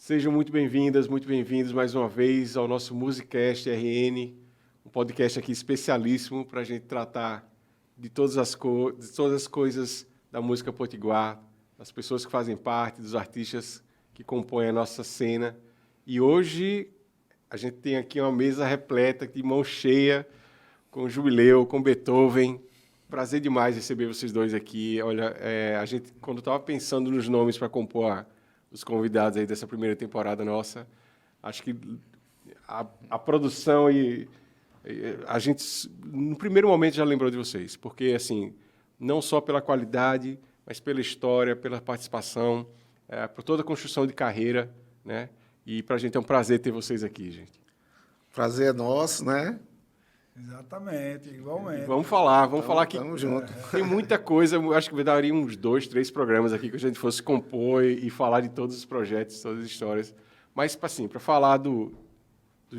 Sejam muito bem-vindas, muito bem-vindos mais uma vez ao nosso Musicast RN, um podcast aqui especialíssimo para a gente tratar de todas as coisas da música potiguar, das pessoas que fazem parte, dos artistas que compõem a nossa cena. E hoje a gente tem aqui uma mesa repleta, de mão cheia, com Jubileu, com Beethoven. Prazer demais receber vocês dois aqui. Olha, a gente, quando estava pensando nos nomes para compor os convidados aí dessa primeira temporada nossa, acho que a produção e a gente, no primeiro momento, já lembrou de vocês, porque, assim, não só pela qualidade, mas pela história, pela participação, por toda a construção de carreira, né? E para a gente é um prazer ter vocês aqui, gente. Prazer é nosso, né? Exatamente, igualmente. Vamos falar que Tamo junto. tem muita coisa, acho que daria uns 2, 3 programas aqui que a gente fosse compor e falar de todos os projetos, todas as histórias. Mas, assim, para falar dos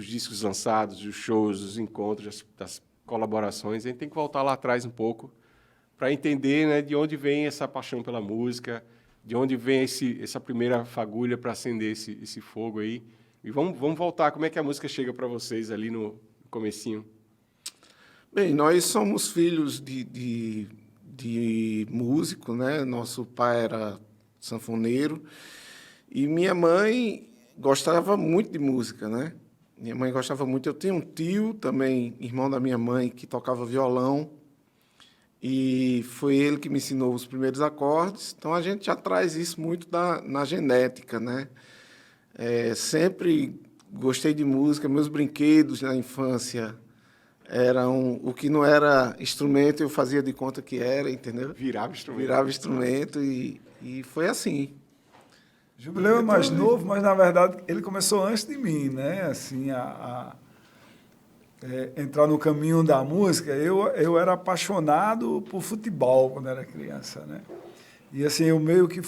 discos lançados, dos shows, dos encontros, das colaborações, a gente tem que voltar lá atrás um pouco para entender, né, de onde vem essa paixão pela música, de onde vem essa primeira fagulha para acender esse fogo aí. E vamos voltar, como é que a música chega para vocês ali no comecinho? Bem, nós somos filhos de músico, né? Nosso pai era sanfoneiro e minha mãe gostava muito de música, né? Minha mãe gostava muito. Eu tenho um tio também, irmão da minha mãe, que tocava violão e foi ele que me ensinou os primeiros acordes. Então a gente já traz isso muito na genética, né? Sempre gostei de música. Meus brinquedos na infância eram o que não era instrumento, eu fazia de conta que era, entendeu? Virava instrumento. Virava instrumento e foi assim. Jubileu é mais novo, mas na verdade ele começou antes de mim, né? Assim, entrar no caminho da música. Eu era apaixonado por futebol quando era criança, né? E assim eu meio que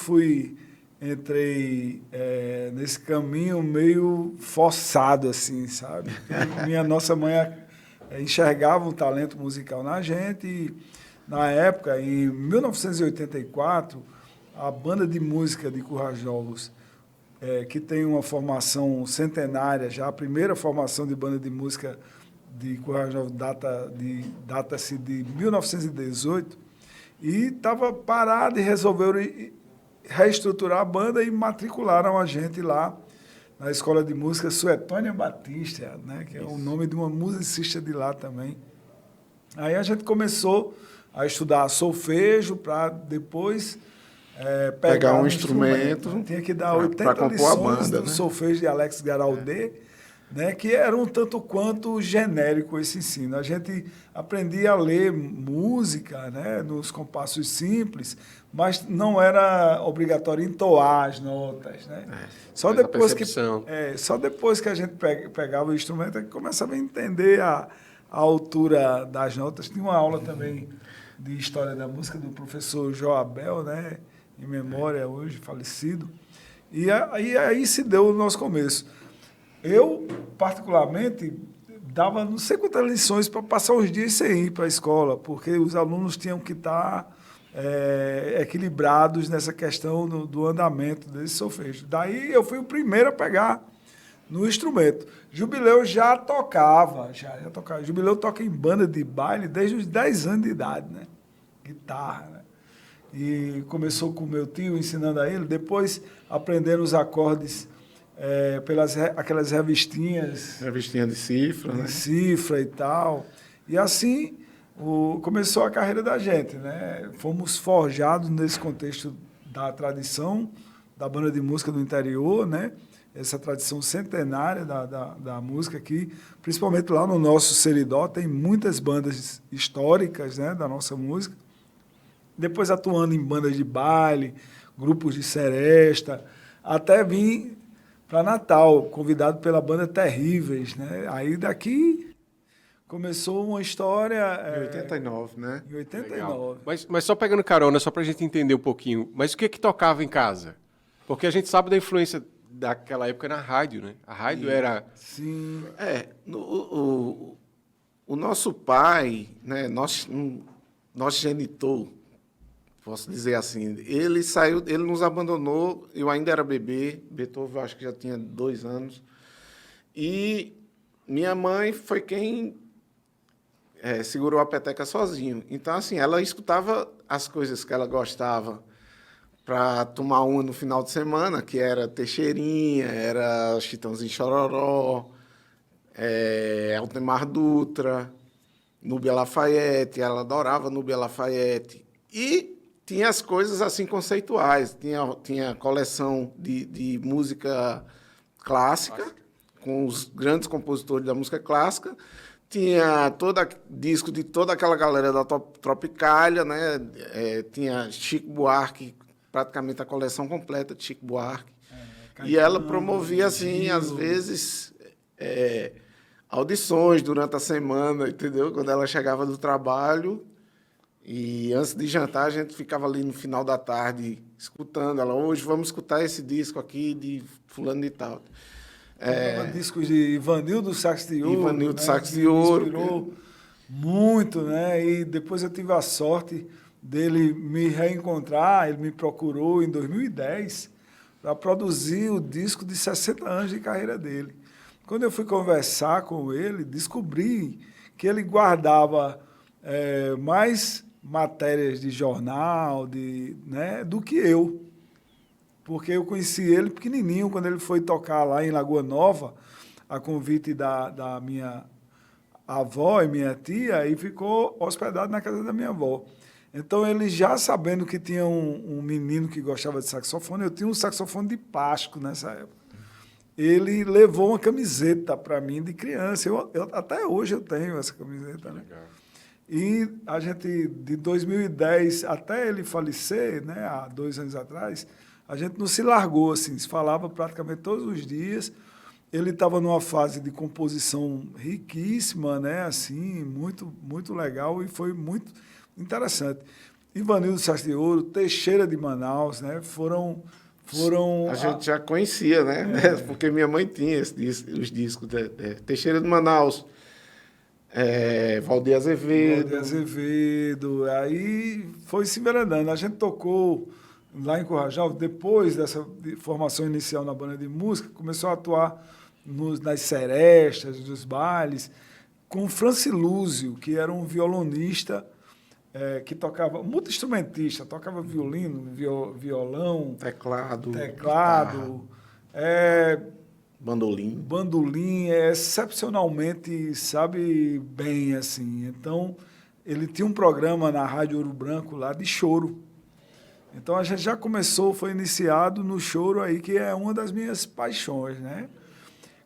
entrei nesse caminho meio forçado, assim, sabe? Nossa mãe enxergava um talento musical na gente e, na época, em 1984, a banda de música de Curajolos, que tem uma formação centenária, já a primeira formação de banda de música de Curajolos data-se de 1918, e estava parada e resolveram reestruturar a banda e matricularam a gente lá na Escola de Música Suetônia Batista, né, que é o nome de uma musicista de lá também. Aí a gente começou a estudar solfejo para depois pegar um instrumento. Tinha que dar 80 lições do solfejo de Alex Garaudet, né, que era um tanto quanto genérico esse ensino. A gente aprendia a ler música, né, nos compassos simples, mas não era obrigatório entoar as notas, né? Só depois que a gente pegava o instrumento é que começava a entender a altura das notas. Tinha uma aula também de História da Música do professor Joabel, né, em memória hoje, falecido. E aí se deu o nosso começo. Eu, particularmente, dava não sei quantas lições para passar os dias sem ir para a escola, porque os alunos tinham que estar equilibrados nessa questão do andamento desse solfejo. Daí eu fui o primeiro a pegar no instrumento. Jubileu já tocava. Jubileu toca em banda de baile desde os 10 anos de idade, né? Guitarra, né? E começou com o meu tio ensinando a ele, depois aprendendo os acordes pelas aquelas revistinhas. Revistinha de cifra, né? Cifra e tal. E assim começou a carreira da gente, né? Fomos forjados nesse contexto da tradição da banda de música do interior, né? Essa tradição centenária da música aqui, principalmente lá no nosso Seridó, tem muitas bandas históricas, né, da nossa música. Depois atuando em bandas de baile, grupos de seresta, até vim para Natal, convidado pela banda Terríveis, né? Aí daqui começou uma história... Em 89, né? Em 89. Legal. Mas só pegando carona, só para a gente entender um pouquinho, mas o que tocava em casa? Porque a gente sabe da influência daquela época na rádio, né? A rádio era... Sim. O nosso pai, né, nosso genitor, posso dizer assim, ele saiu, ele nos abandonou, eu ainda era bebê, Beethoven acho que já tinha 2 anos, e minha mãe foi quem segurou a peteca sozinho. Então, assim, ela escutava as coisas que ela gostava para tomar uma no final de semana, que era Teixeirinha, era Chitãozinho Chororó, Altemar Dutra, Núbia Lafayette, ela adorava Núbia Lafayette. E tinha as coisas assim conceituais, tinha coleção de música clássica, com os grandes compositores da música clássica, tinha disco de toda aquela galera da Tropicália, né? Tinha Chico Buarque, praticamente a coleção completa de Chico Buarque. E ela promovia, assim, às vezes, audições durante a semana, entendeu? Quando ela chegava do trabalho, e antes de jantar, a gente ficava ali no final da tarde escutando. Ela, hoje vamos escutar esse disco aqui de fulano de tal. Discos de Ivanildo Sax de Ouro. Ivanildo, né? Sax de Ouro. Me inspirou muito, né? E depois eu tive a sorte dele me reencontrar. Ele me procurou em 2010 para produzir o disco de 60 anos de carreira dele. Quando eu fui conversar com ele, descobri que ele guardava mais matérias de jornal, né, do que eu. Porque eu conheci ele pequenininho, quando ele foi tocar lá em Lagoa Nova, a convite da minha avó e minha tia, e ficou hospedado na casa da minha avó. Então, ele já sabendo que tinha um menino que gostava de saxofone, eu tinha um saxofone de plástico nessa época. Ele levou uma camiseta para mim de criança. Até hoje eu tenho essa camiseta, né? Legal. E a gente, de 2010 até ele falecer, né, há 2 anos atrás, a gente não se largou, assim, se falava praticamente todos os dias. Ele estava numa fase de composição riquíssima, né, assim, muito, muito legal, e foi muito interessante. Ivanildo Sax de Ouro, Teixeira de Manaus, né, foram A gente já conhecia, né? Porque minha mãe tinha os discos de Teixeira de Manaus, Valdir Azevedo. Aí foi se enveredando. A gente tocou lá em Currajal, depois dessa formação inicial na banda de música, começou a atuar nas serestas, nos bailes, com Francilúzio, que era um violonista que tocava, multi-instrumentista, tocava violino, violão, Teclado, bandolim, excepcionalmente, sabe, bem, assim. Então, ele tinha um programa na Rádio Ouro Branco lá de choro. Então, a gente já começou, foi iniciado no choro aí, que é uma das minhas paixões, né?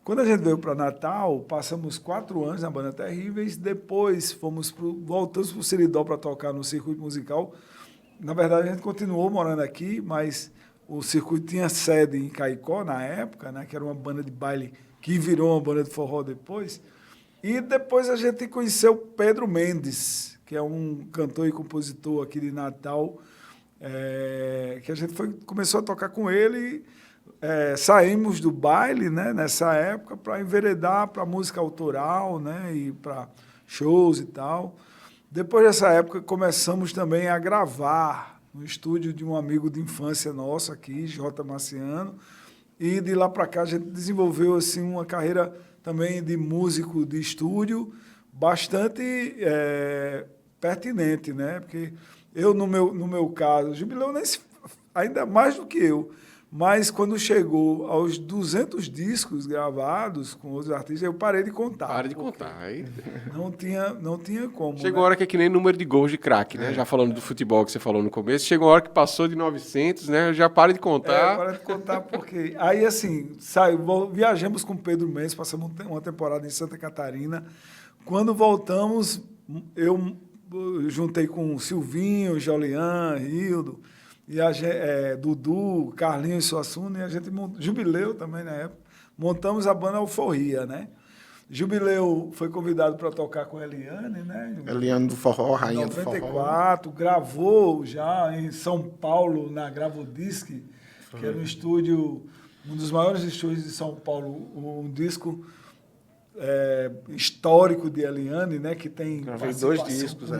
Quando a gente veio para Natal, passamos 4 anos na Banda Terríveis, depois voltamos para o Seridó para tocar no circuito musical. Na verdade, a gente continuou morando aqui, mas o circuito tinha sede em Caicó, na época, né, que era uma banda de baile que virou uma banda de forró depois. E depois a gente conheceu Pedro Mendes, que é um cantor e compositor aqui de Natal, que a gente começou a tocar com ele. Saímos do baile, né, nessa época, para enveredar para música autoral, né, e para shows e tal. Depois dessa época, começamos também a gravar no estúdio de um amigo de infância nosso aqui, J. Marciano, e de lá para cá a gente desenvolveu assim, uma carreira também de músico de estúdio bastante pertinente, né? Porque eu, no meu caso, o Jubileu ainda mais do que eu, mas quando chegou aos 200 discos gravados com outros artistas, eu parei de contar. Para de contar. Aí... Não tinha como. Chegou a hora que é que nem número de gols de craque, né? Já falando do futebol que você falou no começo. Chegou a hora que passou de 900, né? Já para de contar. Para de contar porque... Aí, assim, viajamos com Pedro Mendes, passamos uma temporada em Santa Catarina. Quando voltamos, eu juntei com Silvinho, Jolian, Rildo, e Dudu, Carlinhos Suassuna, e a gente Jubileu também na época, montamos a banda Alforria, né? Jubileu foi convidado para tocar com a Eliane, né? Eliane do Forró, rainha do Forró. Em 94, gravou já em São Paulo, na Gravodisc, que era um estúdio, um dos maiores estúdios de São Paulo, um disco histórico de Eliane, né? Que tem Gravei 2 discos,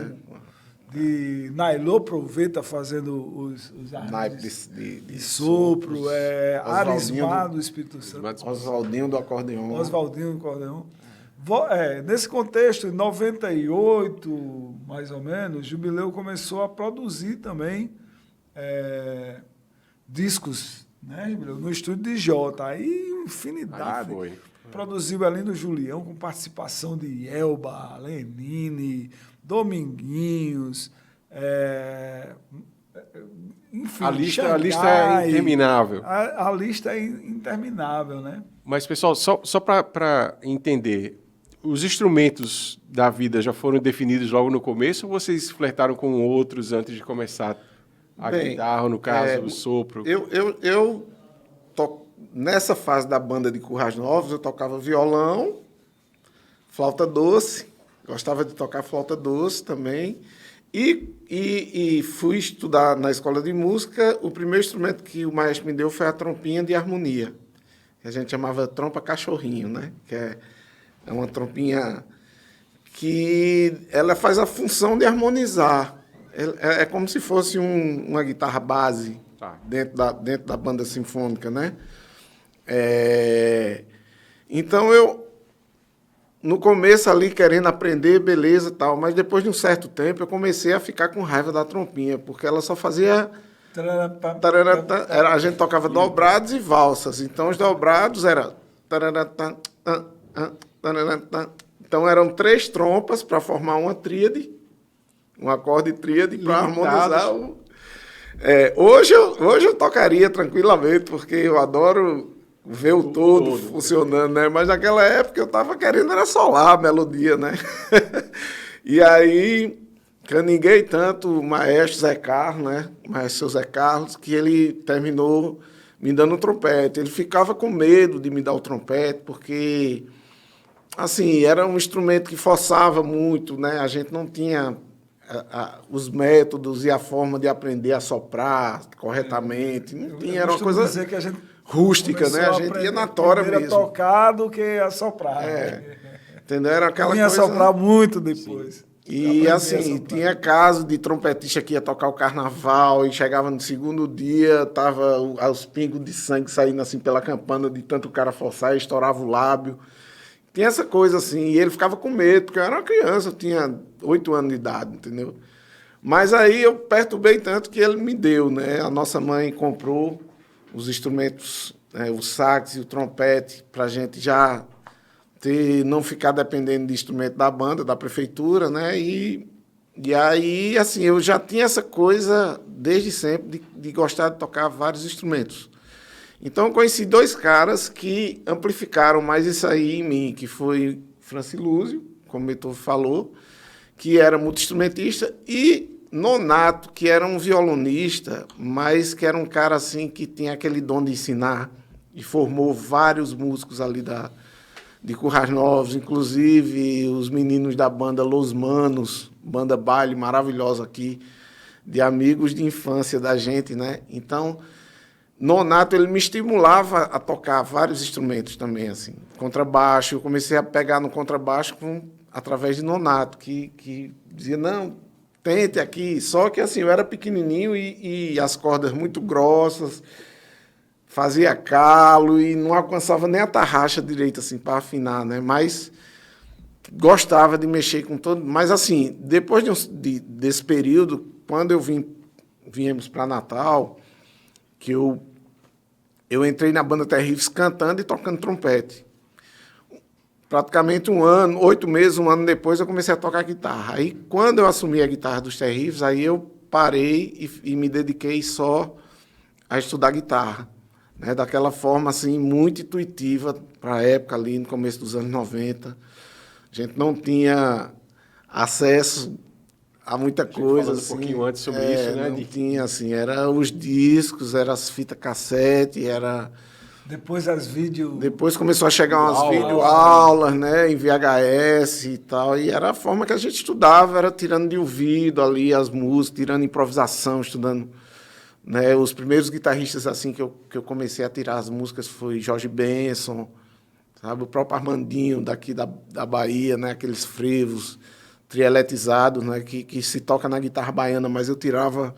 de Nailô Proveta fazendo os Naipe arranjos de de sopro, Oswaldinho Arismar do- do Espírito Santo, Oswaldinho do acordeon. Oswaldinho do Cordeão. Nesse contexto, em 98, mais ou menos, Jubileu começou a produzir também discos, né, Jubileu? No estúdio de Jota. Aí, infinidade. Aí foi. Produziu ali no Julião, com participação de Elba, Lenine, Dominguinhos, enfim, A lista é Xangai. interminável. A lista é interminável, né? Mas, pessoal, só para entender, os instrumentos da vida já foram definidos logo no começo ou vocês flertaram com outros antes de começar? A Bem, guitarra, no caso, o sopro. Nessa fase da banda de Currais Novos, eu tocava violão, flauta doce, gostava de tocar flauta doce também, e fui estudar na escola de música. O primeiro instrumento que o maestro me deu foi a trompinha de harmonia, que a gente chamava trompa cachorrinho, né? Que é uma trompinha que ela faz a função de harmonizar. É como se fosse uma guitarra base dentro da banda sinfônica, né? Então, no começo ali, querendo aprender, beleza e tal, mas depois de um certo tempo, eu comecei a ficar com raiva da trompinha, porque ela só fazia... a gente tocava dobrados e valsas, então os dobrados eram... Então, eram 3 trompas para formar uma tríade, um acorde tríade, para harmonizar o... Hoje eu tocaria tranquilamente, porque eu adoro ver o todo funcionando, né? Mas naquela época eu estava querendo era solar a melodia, né? E aí, caniguei tanto o maestro Zé Carlos, né? O maestro Zé Carlos, que ele terminou me dando um trompete. Ele ficava com medo de me dar o trompete, porque, assim, era um instrumento que forçava muito, né? A gente não tinha os métodos e a forma de aprender a soprar corretamente. Não tinha, era uma coisa dizer que a gente rústica, né? A gente ia na tora mesmo. a tocar do que a soprar. Entendeu? Era aquela coisa... coisa... soprar muito depois. E assim, tinha caso de trompetista que ia tocar o carnaval e chegava no segundo dia, tava os pingos de sangue saindo assim pela campana de tanto o cara forçar e estourava o lábio. Tinha essa coisa assim, e ele ficava com medo, porque eu era uma criança, eu tinha 8 anos de idade, entendeu? Mas aí eu perturbei tanto que ele me deu, né? A nossa mãe comprou os instrumentos, o sax e o trompete, para a gente já não ficar dependendo de instrumento da banda, da prefeitura, né? E aí, assim, eu já tinha essa coisa desde sempre de gostar de tocar vários instrumentos. Então, eu conheci 2 caras que amplificaram mais isso aí em mim, que foi Francilúzio, como o Beethoven falou, que era multi-instrumentista, e Nonato, que era um violonista, mas que era um cara assim que tinha aquele dom de ensinar, e formou vários músicos ali de Currais Novos, inclusive os meninos da banda Los Manos, banda baile maravilhosa aqui, de amigos de infância da gente, né? Então... Nonato, ele me estimulava a tocar vários instrumentos também, assim. Contrabaixo, eu comecei a pegar no contrabaixo através de Nonato, que dizia, não, tente aqui. Só que, assim, eu era pequenininho e as cordas muito grossas, fazia calo e não alcançava nem a tarraxa direito, assim, para afinar, né? Mas gostava de mexer com todo... Mas, assim, depois desse período, quando viemos para Natal... que eu entrei na banda Terríveis cantando e tocando trompete. Praticamente 8 meses, um ano depois, eu comecei a tocar guitarra. Aí, quando eu assumi a guitarra dos Terríveis, aí eu parei e me dediquei só a estudar guitarra, né? Daquela forma, assim, muito intuitiva para a época ali, no começo dos anos 90. A gente não tinha acesso há muita coisa, falando assim, um pouquinho antes sobre isso, né? Não tinha, assim, era os discos, era as fitas cassete, era... Depois as vídeos... Depois começou a chegar umas videoaulas, né, em VHS e tal, e era a forma que a gente estudava, era tirando de ouvido ali as músicas, tirando improvisação, estudando, né? Os primeiros guitarristas, assim, que eu comecei a tirar as músicas foi Jorge Benson, sabe? O próprio Armandinho, daqui da Bahia, né? Aqueles frevos trieletizados, né, que se toca na guitarra baiana, mas eu tirava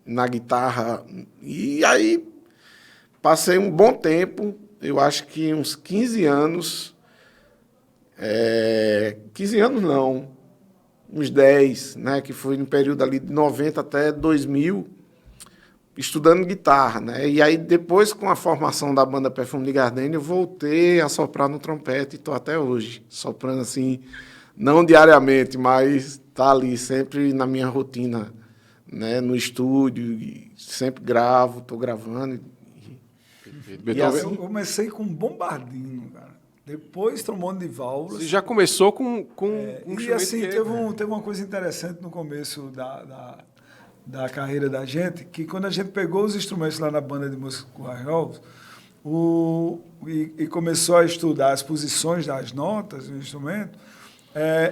na guitarra. E aí passei um bom tempo, eu acho que uns 15 anos, 15 anos não, uns 10, né, que foi no período ali de 90 até 2000, estudando guitarra, né? E aí depois, com a formação da banda Perfume de Gardenia, eu voltei a soprar no trompete e estou até hoje soprando assim, não diariamente, mas tá ali sempre na minha rotina, né? No estúdio, e sempre gravo, estou gravando. Beethoven, Eu comecei com bombardino, cara. Depois trombone de válvulas. você já começou com um E instrumento assim, que teve uma coisa interessante no começo da carreira da gente, que quando a gente pegou os instrumentos lá na banda de música Currais Novos, e começou a estudar as posições das notas do instrumento,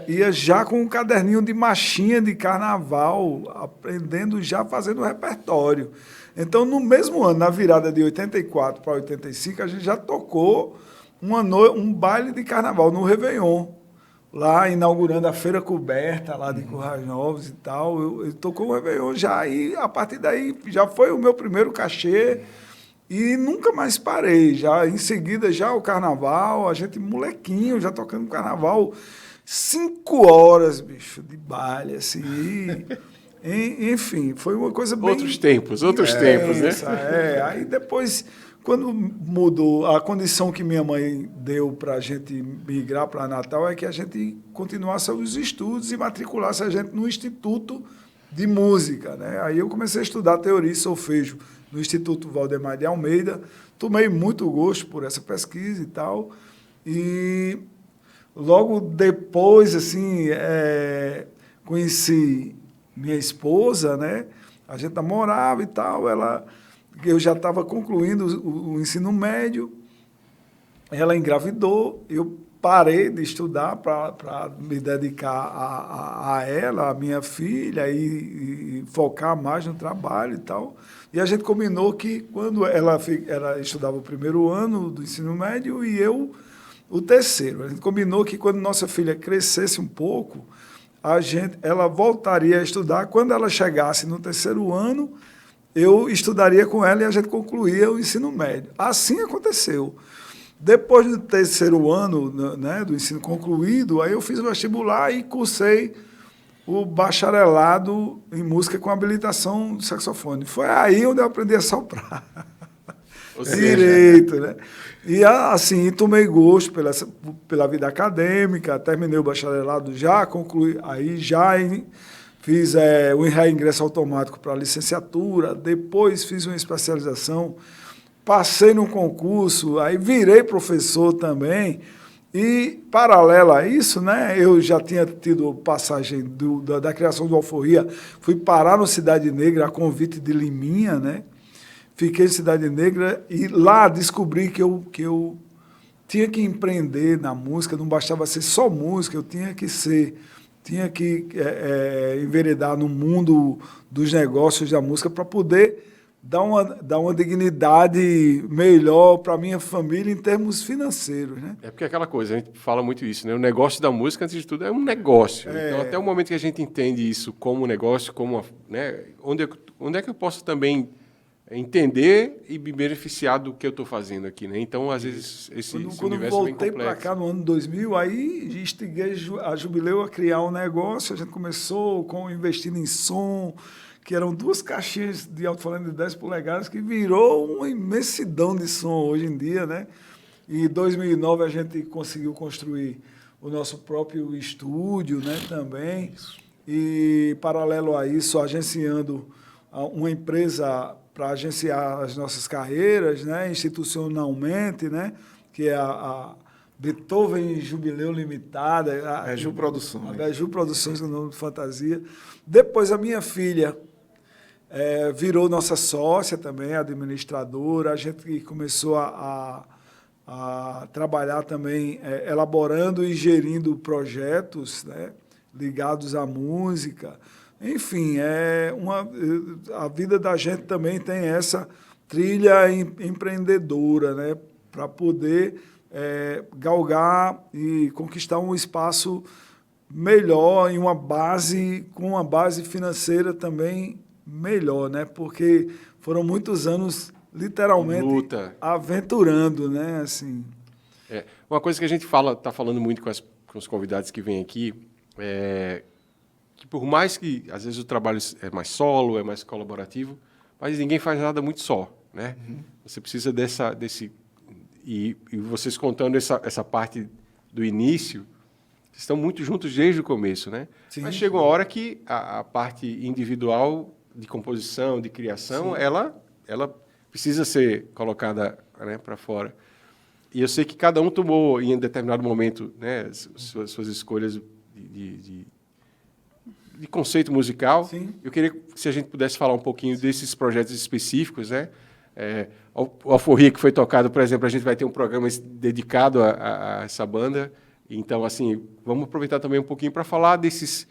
ia já com um caderninho de marchinha de carnaval, aprendendo já fazendo o repertório. Então, no mesmo ano, na virada de 84 para 85, a gente já tocou um baile de carnaval no Réveillon, lá inaugurando a feira coberta lá de Currais Novos e tal. Eu tocou o Réveillon já, e a partir daí já foi o meu primeiro cachê e nunca mais parei. Já em seguida, já o carnaval, a gente molequinho, já tocando carnaval, 5 horas, bicho, de baile, assim. Enfim, foi uma coisa bem... outros tempos, né? Aí depois, quando mudou, a condição que minha mãe deu para a gente migrar para Natal é que a gente continuasse os estudos e matriculasse a gente no Instituto de Música, né? Aí eu comecei a estudar teoria e solfejo no Instituto Valdemar de Almeida, tomei muito gosto por essa pesquisa e tal, e logo depois, assim, conheci minha esposa, né? A gente namorava e tal, eu já estava concluindo o ensino médio, ela engravidou, eu parei de estudar para me dedicar a ela, a minha filha, e focar mais no trabalho e tal. E a gente combinou que quando ela estudava o primeiro ano do ensino médio e eu o terceiro. A gente combinou que quando nossa filha crescesse um pouco, ela voltaria a estudar. Quando ela chegasse no terceiro ano, eu estudaria com ela e a gente concluía o ensino médio. Assim aconteceu. Depois do terceiro ano, né, do ensino concluído, aí eu fiz o vestibular e cursei o bacharelado em música com habilitação do saxofone. Foi aí onde eu aprendi a soprar. Ou seja, Direito, né? E assim, tomei gosto pela vida acadêmica, terminei o bacharelado, já concluí, aí já fiz o reingresso automático para a licenciatura, depois fiz uma especialização, passei num concurso, aí virei professor também, e paralelo a isso, né, eu já tinha tido passagem da criação do Alforria, fui parar no Cidade Negra a convite de Liminha, né? Fiquei em Cidade Negra e lá descobri que eu tinha que empreender na música, não bastava ser só música, eu tinha que enveredar no mundo dos negócios da música para poder dar uma dignidade melhor para a minha família em termos financeiros, né? É porque é aquela coisa, a gente fala muito isso, né? O negócio da música, antes de tudo, é um negócio. Então, até o momento que a gente entende isso como negócio, né? Onde é que eu posso também entender e me beneficiar do que eu estou fazendo aqui, né? Então, às vezes, esse universo é bem complexo. Quando voltei para cá no ano 2000, aí instiguei a Jubileu a criar um negócio, a gente começou investindo em som, que eram 2 caixinhas de alto-falante de 10 polegadas, que virou uma imensidão de som hoje em dia, né? E em 2009 a gente conseguiu construir o nosso próprio estúdio, né, também. Isso. E, paralelo a isso, agenciando uma empresa para agenciar as nossas carreiras, né, institucionalmente, né, que é a Beethoven Jubileu Limitada. A Ju Produções. A Beju Produções, no nome de fantasia. Depois a minha filha virou nossa sócia também, administradora. A gente começou a trabalhar também, elaborando e gerindo projetos, né, ligados à música. Enfim, a vida da gente também tem essa trilha empreendedora, né, para poder galgar e conquistar um espaço melhor, com uma base financeira também melhor, né? Porque foram muitos anos, literalmente, luta, aventurando, né? Assim. Uma coisa que a gente está falando muito com os convidados que vêm aqui, que por mais que, às vezes, o trabalho é mais solo, é mais colaborativo, mas ninguém faz nada muito só, né? Você precisa desse... E vocês contando essa parte do início, vocês estão muito juntos desde o começo, né? Sim, mas chega uma hora que a parte individual de composição, de criação, ela precisa ser colocada, né, para fora. E eu sei que cada um tomou, em determinado momento, né, suas escolhas de conceito musical. Sim. Eu queria que se a gente pudesse falar um pouquinho desses projetos específicos, né? O Alforria, que foi tocado, por exemplo, a gente vai ter um programa dedicado a essa banda. Então, assim, vamos aproveitar também um pouquinho para falar desses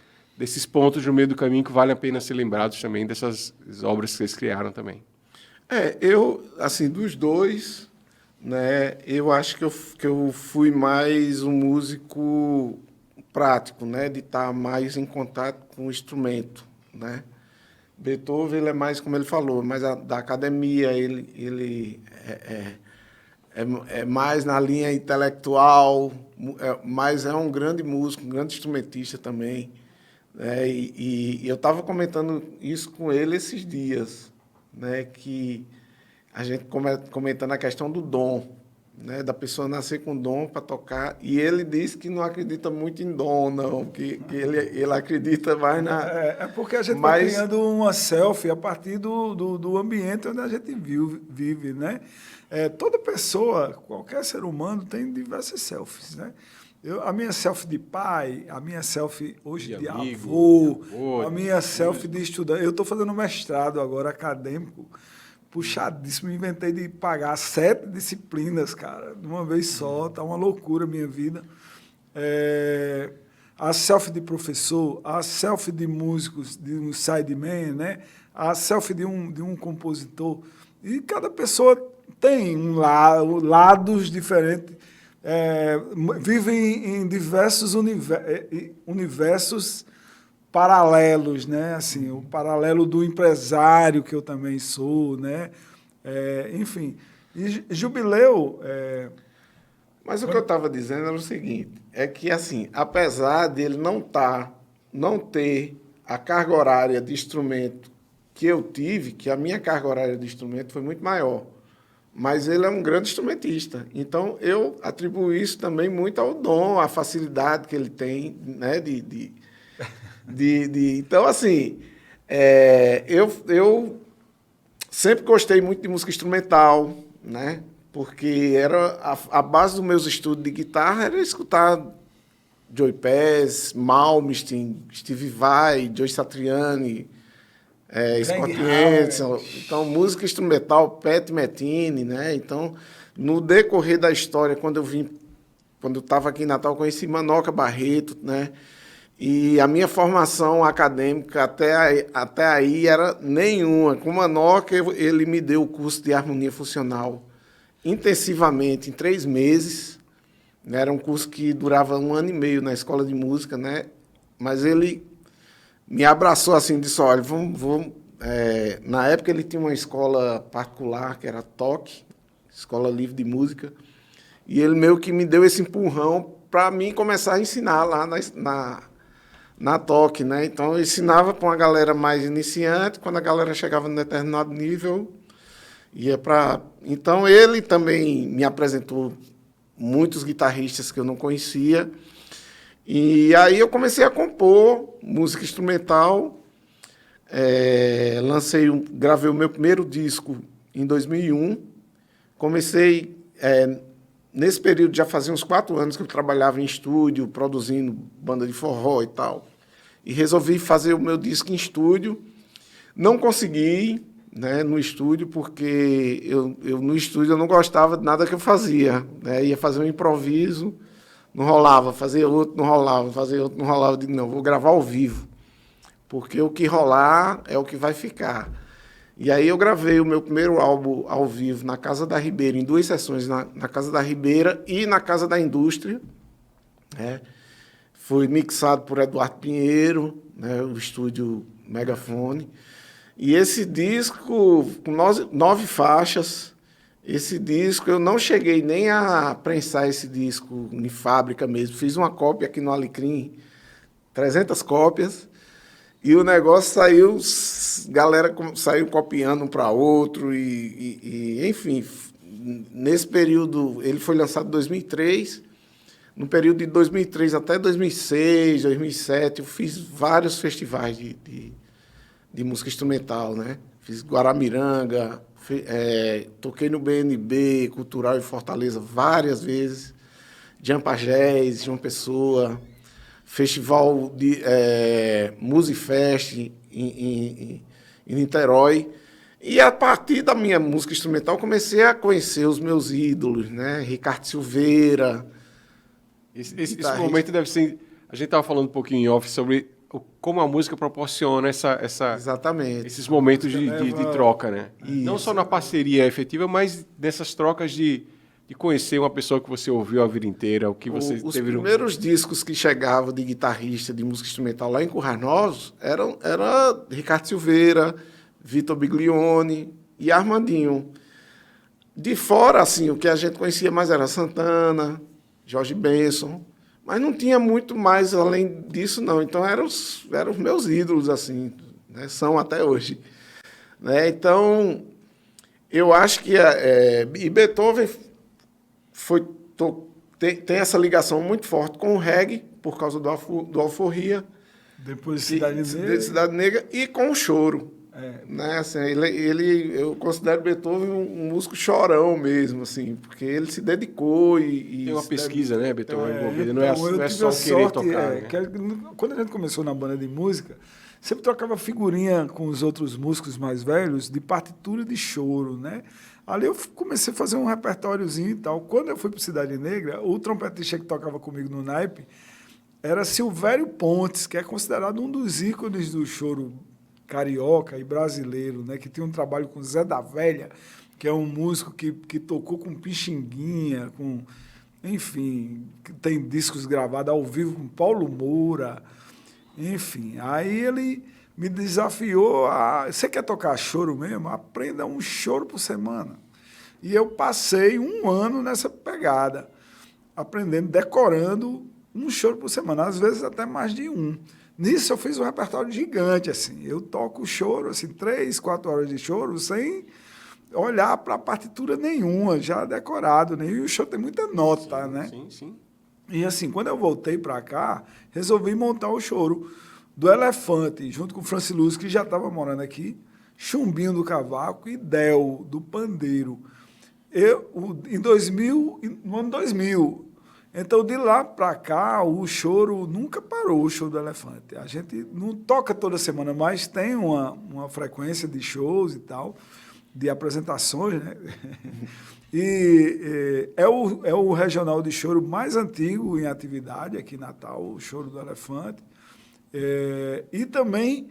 pontos no meio do caminho que vale a pena ser lembrados também, dessas obras que vocês criaram também. Eu, assim, dos dois, né, eu acho que eu fui mais um músico prático, né, de estar mais em contato com o instrumento, né. Beethoven, ele é mais, como ele falou, mais da academia, ele é mais na linha intelectual, mas é um grande músico, um grande instrumentista também, né, e eu estava comentando isso com ele esses dias, né, que a gente comentando a questão do dom, né, da pessoa nascer com dom para tocar, e ele disse que não acredita muito em dom, não, que ele acredita mais na... Porque a gente vai criando uma selfie a partir do ambiente onde a gente vive, né? Toda pessoa, qualquer ser humano tem diversas selfies, né? A minha selfie de pai, a minha selfie hoje de amigo, avô, a minha selfie de estudante. Eu estou fazendo mestrado agora, acadêmico, puxadíssimo, inventei de pagar 7 disciplinas, cara, de uma vez só, tá uma loucura a minha vida. A selfie de professor, a selfie de músicos, de um sideman, né? A selfie de um compositor. E cada pessoa tem lados diferentes, vivem em diversos universos paralelos, né? Assim, o paralelo do empresário, que eu também sou, né? Enfim, e Jubileu... Mas o que eu estava dizendo era o seguinte, é que, assim, apesar de ele não ter a carga horária de instrumento que eu tive, que a minha carga horária de instrumento foi muito maior, mas ele é um grande instrumentista. Então, eu atribuo isso também muito ao dom, à facilidade que ele tem, né? Então, assim, eu sempre gostei muito de música instrumental, né? Porque a base dos meus estudos de guitarra era escutar Joey Pass, Malmsteen, Steve Vai, Joe Satriani, Scott Hanson. Então, música instrumental, Pat Metheny, né? Então, no decorrer da história, quando eu estava aqui em Natal, eu conheci Manoca Barreto, né? E a minha formação acadêmica até aí era nenhuma. Com o Manoca, ele me deu o curso de harmonia funcional intensivamente, em 3 meses. Era um curso que durava 1 ano e meio na escola de música, né? Mas ele me abraçou assim, disse, olha, na época ele tinha uma escola particular, que era TOC, Escola Livre de Música, e ele meio que me deu esse empurrão para mim começar a ensinar lá na TOC, né? Então, eu ensinava para uma galera mais iniciante, quando a galera chegava num determinado nível, ia para... Então, ele também me apresentou muitos guitarristas que eu não conhecia, e aí eu comecei a compor música instrumental, gravei o meu primeiro disco em 2001, comecei... Nesse período, já fazia uns 4 anos que eu trabalhava em estúdio, produzindo banda de forró e tal. E resolvi fazer o meu disco em estúdio. Não consegui, né, no estúdio, porque no estúdio eu não gostava de nada que eu fazia, né? Ia fazer um improviso, não rolava, fazer outro, não rolava, fazer outro, não rolava. Eu digo, não, vou gravar ao vivo, porque o que rolar é o que vai ficar. E aí eu gravei o meu primeiro álbum ao vivo na Casa da Ribeira, em 2 sessões, na Casa da Ribeira e na Casa da Indústria. Foi mixado por Eduardo Pinheiro, né, o estúdio Megafone. E esse disco, com 9 faixas, esse disco, eu não cheguei nem a prensar esse disco em fábrica mesmo. Fiz uma cópia aqui no Alecrim, 300 cópias, e o negócio saiu, galera saiu copiando um para outro, enfim, nesse período, ele foi lançado em 2003, no período de 2003 até 2006, 2007, eu fiz vários festivais de música instrumental, né? Fiz Guaramiranga, toquei no BNB Cultural em Fortaleza várias vezes, Jampa Jazz, João Pessoa, Festival de Musifest em Niterói. E a partir da minha música instrumental comecei a conhecer os meus ídolos, né? Ricardo Silveira. Esse momento deve ser... A gente estava falando um pouquinho em off sobre como a música proporciona Exatamente. esses momentos de troca, né? Isso. Não só na parceria efetiva, mas nessas trocas de conhecer uma pessoa que você ouviu a vida inteira, o que você Os teve... primeiros discos que chegavam de guitarrista, de música instrumental lá em Currais Novos, era Ricardo Silveira, Vitor Biglione e Armandinho. De fora, assim, o que a gente conhecia mais era Santana, Jorge Benson, mas não tinha muito mais além disso, não. Então, eram os meus ídolos, assim, né? São até hoje. Né? Então, eu acho que... e Beethoven tem essa ligação muito forte com o reggae, por causa do Alforria. Depois de Cidade Negra. E com o choro. Né? Assim, eu considero Beethoven um músico chorão mesmo, assim, porque ele se dedicou e tem uma pesquisa, né, Beethoven envolvida, não então, é só querer tocar. Né? Quando a gente começou na banda de música, sempre trocava figurinha com os outros músicos mais velhos de partitura de choro, né? Ali eu comecei a fazer um repertóriozinho e tal. Quando eu fui para Cidade Negra, o trompetista que tocava comigo no naipe era Silvério Pontes, que é considerado um dos ícones do choro carioca e brasileiro, né? Que tinha um trabalho com Zé da Velha, que é um músico que tocou com Pixinguinha, enfim, tem discos gravados ao vivo com Paulo Moura, enfim. Aí ele me desafiou você quer tocar choro mesmo? Aprenda um choro por semana. E eu passei um ano nessa pegada, aprendendo, decorando um choro por semana, às vezes até mais de um. Nisso eu fiz um repertório gigante, assim. Eu toco choro, assim, 3, 4 horas de choro, sem olhar para a partitura nenhuma, já decorado, né? E o choro tem muita nota, sim, né? Sim. E assim, quando eu voltei para cá, resolvi montar o choro do Elefante, junto com o Franciluz, que já estava morando aqui, Chumbinho do Cavaco e Del, do Pandeiro. No ano 2000. Então, de lá para cá, o choro nunca parou, o show do Elefante. A gente não toca toda semana, mas tem uma frequência de shows e tal, de apresentações, né? E é o regional de choro mais antigo em atividade aqui em Natal, o Choro do Elefante. E também,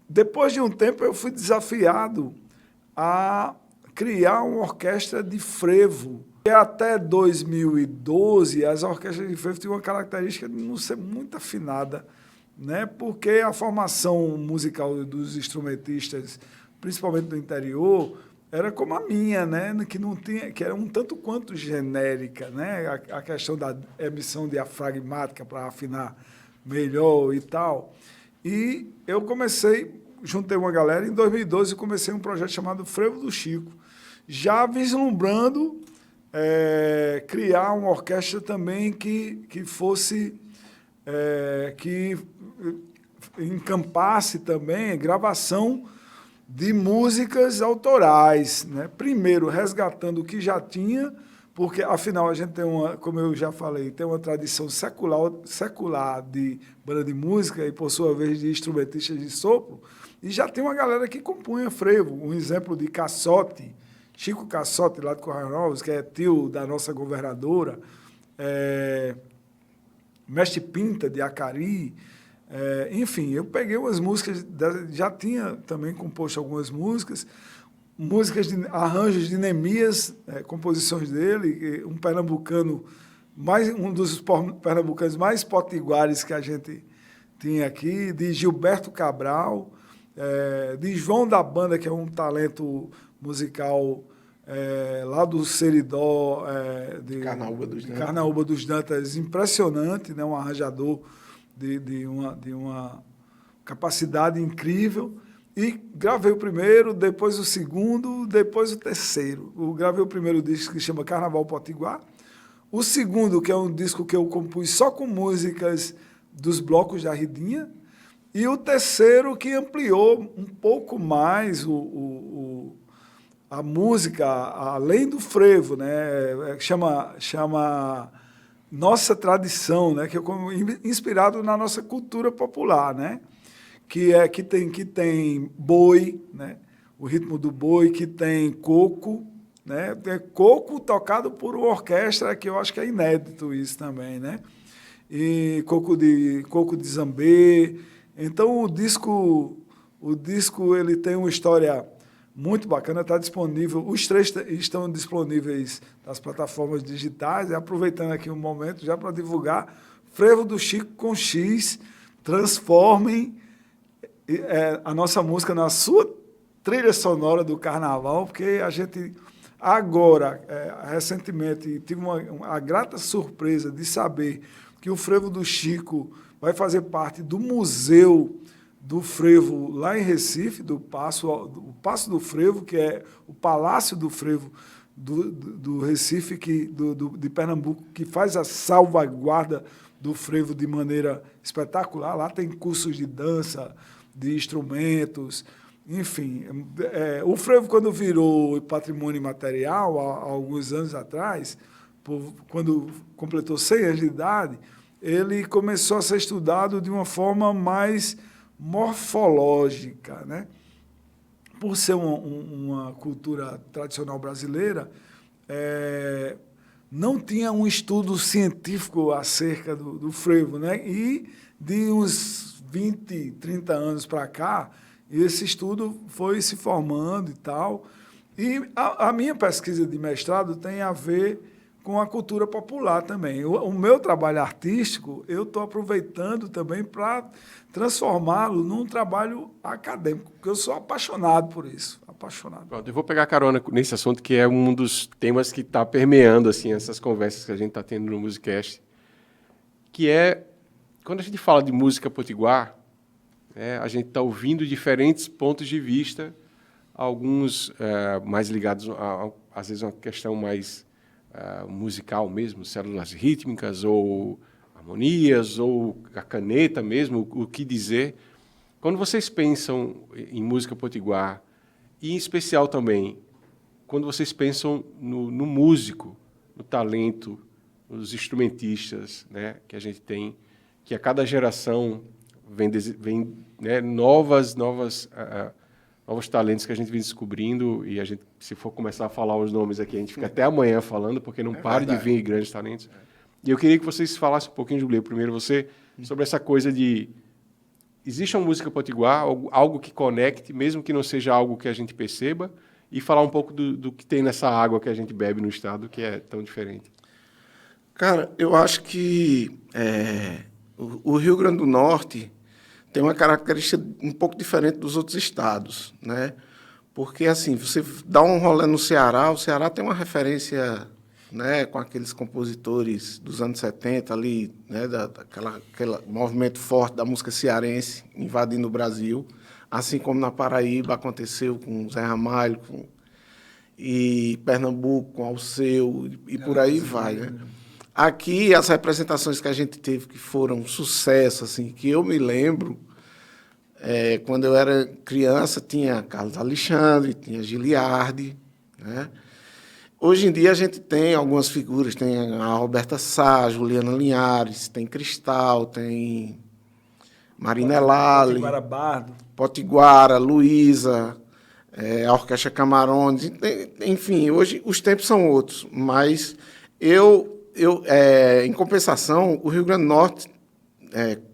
depois de um tempo, eu fui desafiado a criar uma orquestra de frevo. E até 2012, as orquestras de frevo tinham uma característica de não ser muito afinada, né? Porque a formação musical dos instrumentistas, principalmente do interior, era como a minha, né? Que era um tanto quanto genérica, né? A questão da emissão diafragmática para afinar melhor e tal. E eu juntei uma galera, em 2012 comecei um projeto chamado Frevo do Chico, já vislumbrando criar uma orquestra também que fosse, que encampasse também gravação de músicas autorais, né? Primeiro, resgatando o que já tinha, porque, afinal, a gente tem como eu já falei, tem uma tradição secular de banda de música e, por sua vez, de instrumentistas de sopro, e já tem uma galera que compunha frevo. Um exemplo de Cassotti, Chico Cassotti, lá de Currais Novos, que é tio da nossa governadora, Mestre Pinta, de Acari. Enfim, eu peguei umas músicas, já tinha também composto algumas músicas arranjos de Neemias, composições dele, um pernambucano um dos pernambucanos mais potiguares que a gente tinha aqui, de Gilberto Cabral, de João da Banda, que é um talento musical lá do Seridó, de Carnaúba dos Dantas, impressionante, né? Um arranjador de uma capacidade incrível. E gravei o primeiro, depois o segundo, depois o terceiro. Gravei o primeiro disco que chama Carnaval Potiguar. O segundo, que é um disco que eu compus só com músicas dos blocos da Ridinha. E o terceiro, que ampliou um pouco mais a música, além do frevo, né? Chama Nossa Tradição, né? Que é inspirado na nossa cultura popular, né? Que tem boi, né? O ritmo do boi, que tem coco, né? É coco tocado por uma orquestra, que eu acho que é inédito isso também, né? E coco de zambê. Então o disco ele tem uma história muito bacana, está disponível. Os três estão disponíveis nas plataformas digitais. E aproveitando aqui um momento já para divulgar, Frevo do Chico com X, transformem a nossa música na sua trilha sonora do carnaval, porque a gente agora, recentemente, tive a grata surpresa de saber que o Frevo do Chico vai fazer parte do Museu do Frevo lá em Recife, o Paço do Frevo, que é o Palácio do Frevo do Recife, de Pernambuco, que faz a salvaguarda do frevo de maneira espetacular. Lá tem cursos de dança, de instrumentos, enfim. O frevo, quando virou patrimônio imaterial, há alguns anos atrás, quando completou 100 anos de idade, ele começou a ser estudado de uma forma mais morfológica, né? Por ser uma cultura tradicional brasileira, não tinha um estudo científico acerca do frevo, né? E de uns 20, 30 anos para cá, esse estudo foi se formando e tal. E a minha pesquisa de mestrado tem a ver com a cultura popular também. O meu trabalho artístico, eu estou aproveitando também para transformá-lo num trabalho acadêmico, porque eu sou apaixonado por isso, apaixonado. Pronto, eu vou pegar carona nesse assunto, que é um dos temas que está permeando assim, essas conversas que a gente está tendo no Musicast, que é, quando a gente fala de música potiguar, a gente está ouvindo diferentes pontos de vista, alguns mais ligados, às vezes, a uma questão mais musical mesmo, células rítmicas, ou harmonias, ou a caneta mesmo, o que dizer. Quando vocês pensam em música potiguar, e em especial também, quando vocês pensam no músico, no talento, nos instrumentistas, né, que a gente tem, que a cada geração vem novos talentos que a gente vem descobrindo, e a gente, se for começar a falar os nomes aqui, a gente fica até amanhã falando, porque não para de vir grandes talentos. E eu queria que vocês falassem um pouquinho, Jubileu, primeiro você, sobre essa coisa de... Existe uma música potiguar, algo que conecte, mesmo que não seja algo que a gente perceba, e falar um pouco do que tem nessa água que a gente bebe no estado, que é tão diferente. Cara, eu acho que o Rio Grande do Norte tem uma característica um pouco diferente dos outros estados, né? Porque, assim, você dá um rolê no Ceará, o Ceará tem uma referência, né, com aqueles compositores dos anos 70 ali, né, aquele movimento forte da música cearense invadindo o Brasil, assim como na Paraíba aconteceu com Zé Ramalho, e Pernambuco com Alceu, e por aí vai, né? Aqui, as representações que a gente teve que foram um sucesso, assim, que eu me lembro, quando eu era criança, tinha Carlos Alexandre, tinha Giliardi, né? Hoje em dia a gente tem algumas figuras, tem a Roberta Sá, Juliana Linhares, tem Cristal, tem Marina Lali, Potiguara Bardo, Potiguara, Luísa, a Orquestra Camarões, enfim, hoje os tempos são outros, mas em compensação, o Rio Grande do Norte,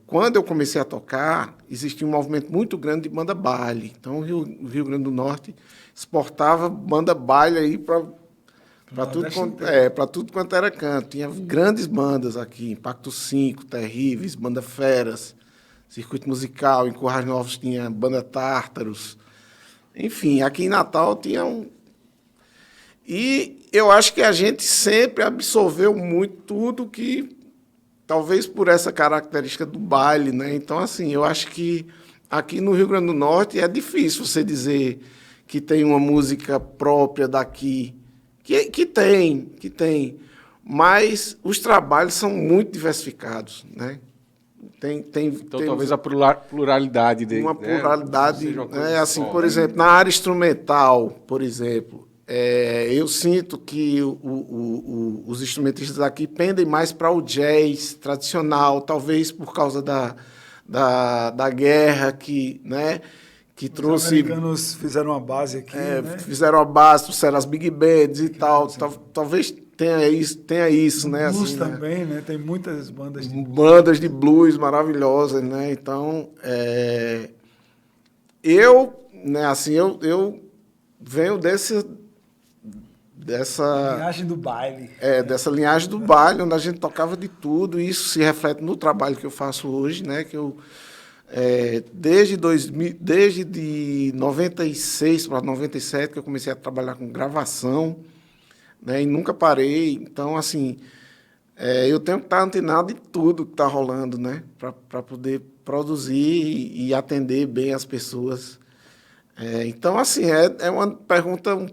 quando eu comecei a tocar, existia um movimento muito grande de banda baile. Então, o Rio Grande do Norte exportava banda baile aí para Para tudo quanto era canto. Tinha grandes bandas aqui, Impacto 5, Terríveis, Banda Feras, Circuito Musical, em Currais Novos tinha Banda Tártaros. Enfim, aqui em Natal tinha um... E eu acho que a gente sempre absorveu muito tudo que, talvez por essa característica do baile, né? Então, assim, eu acho que aqui no Rio Grande do Norte é difícil você dizer que tem uma música própria daqui. Que tem, mas os trabalhos são muito diversificados, né? Então, talvez a pluralidade dele. Uma pluralidade, né? Assim, só, por exemplo, na área instrumental, por exemplo, eu sinto que os instrumentistas aqui pendem mais para o jazz tradicional, talvez por causa da guerra que, né? Que trouxe... Os americanos fizeram uma base aqui, né? Fizeram a base, trouxeram as big bands e tal. Talvez tenha isso, né? Blues assim, também, né? Tem muitas bandas de blues maravilhosas, né? Então, eu venho dessa linhagem do baile. Dessa linhagem do baile, onde a gente tocava de tudo, e isso se reflete no trabalho que eu faço hoje, né? Que eu... desde 96 para 97 que eu comecei a trabalhar com gravação, né, e nunca parei. Então, assim, eu tenho que estar antenado de tudo que está rolando, né, para poder produzir e atender bem as pessoas. Então, assim, é uma pergunta...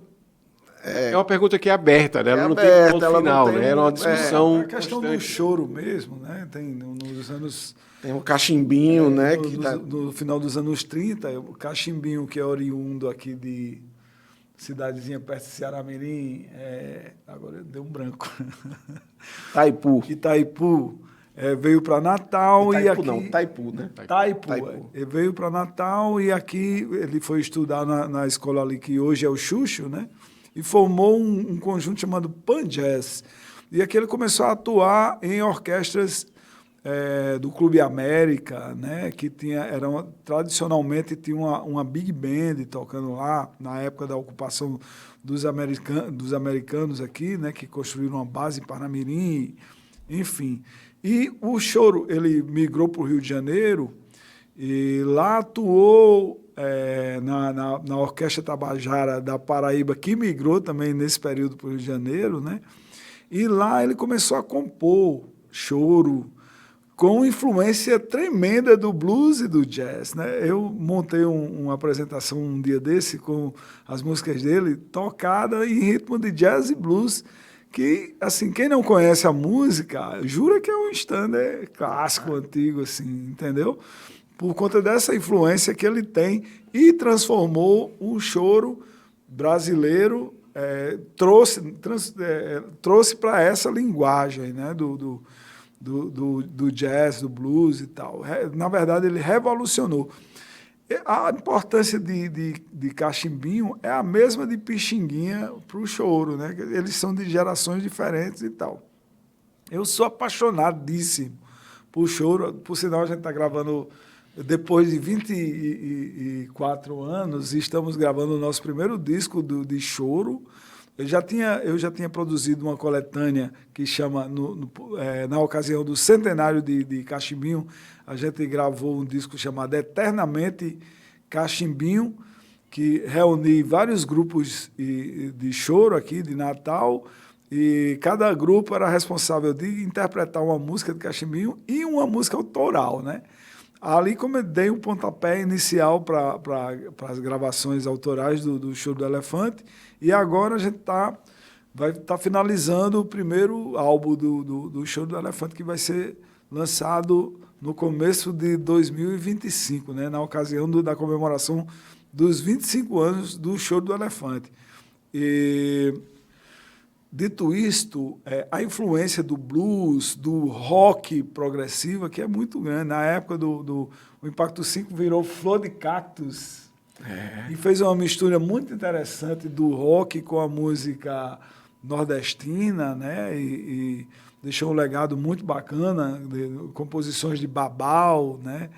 É uma pergunta que é aberta, né? Ela não tem ponto final, né? Era uma discussão. A questão constante. Do choro mesmo, né? Tem nos anos... Tem o cachimbinho, né? No final dos anos 30, o cachimbinho, que é oriundo aqui de cidadezinha perto de Ceará-Mirim, agora deu um branco. Itaipu. Veio para Natal e aqui... Taipu, né? Taipu. Ele veio para Natal e aqui ele foi estudar na escola ali, que hoje é o Xuxo, né? E formou um conjunto chamado Pan Jazz. E aqui ele começou a atuar em orquestras do Clube América, né, que tradicionalmente tinha uma big band tocando lá, na época da ocupação dos americanos aqui, né, que construíram uma base em Parnamirim, enfim. E o choro, ele migrou para o Rio de Janeiro e lá atuou na Orquestra Tabajara da Paraíba, que migrou também nesse período para o Rio de Janeiro, né, e lá ele começou a compor choro, com influência tremenda do blues e do jazz, né? Eu montei uma apresentação um dia desse com as músicas dele, tocada em ritmo de jazz e blues, que, assim, quem não conhece a música, jura que é um standard clássico, antigo, assim, entendeu? Por conta dessa influência que ele tem e transformou o choro brasileiro, trouxe para essa linguagem, né, do jazz, do blues e tal. Na verdade, ele revolucionou. A importância de cachimbinho é a mesma de pixinguinha para o choro, né? Eles são de gerações diferentes e tal. Eu sou apaixonadíssimo por choro, por sinal a gente está gravando, depois de 24 anos, estamos gravando o nosso primeiro disco de choro. Eu já tinha produzido uma coletânea que chama, na ocasião do centenário de Cachimbinho, a gente gravou um disco chamado Eternamente Cachimbinho, que reuni vários grupos de choro aqui, de Natal, e cada grupo era responsável de interpretar uma música de cachimbinho e uma música autoral, né? Ali como eu dei um pontapé inicial para as gravações autorais do Choro do Elefante, e agora a gente vai estar finalizando o primeiro álbum do Choro do Elefante, que vai ser lançado no começo de 2025, né? Na ocasião da comemoração dos 25 anos do Choro do Elefante. E, dito isto, a influência do blues, do rock progressivo, que é muito grande. Na época o Impacto 5 virou Flor de Cactus e fez uma mistura muito interessante do rock com a música nordestina, né? E deixou um legado muito bacana, de composições de Babal, né?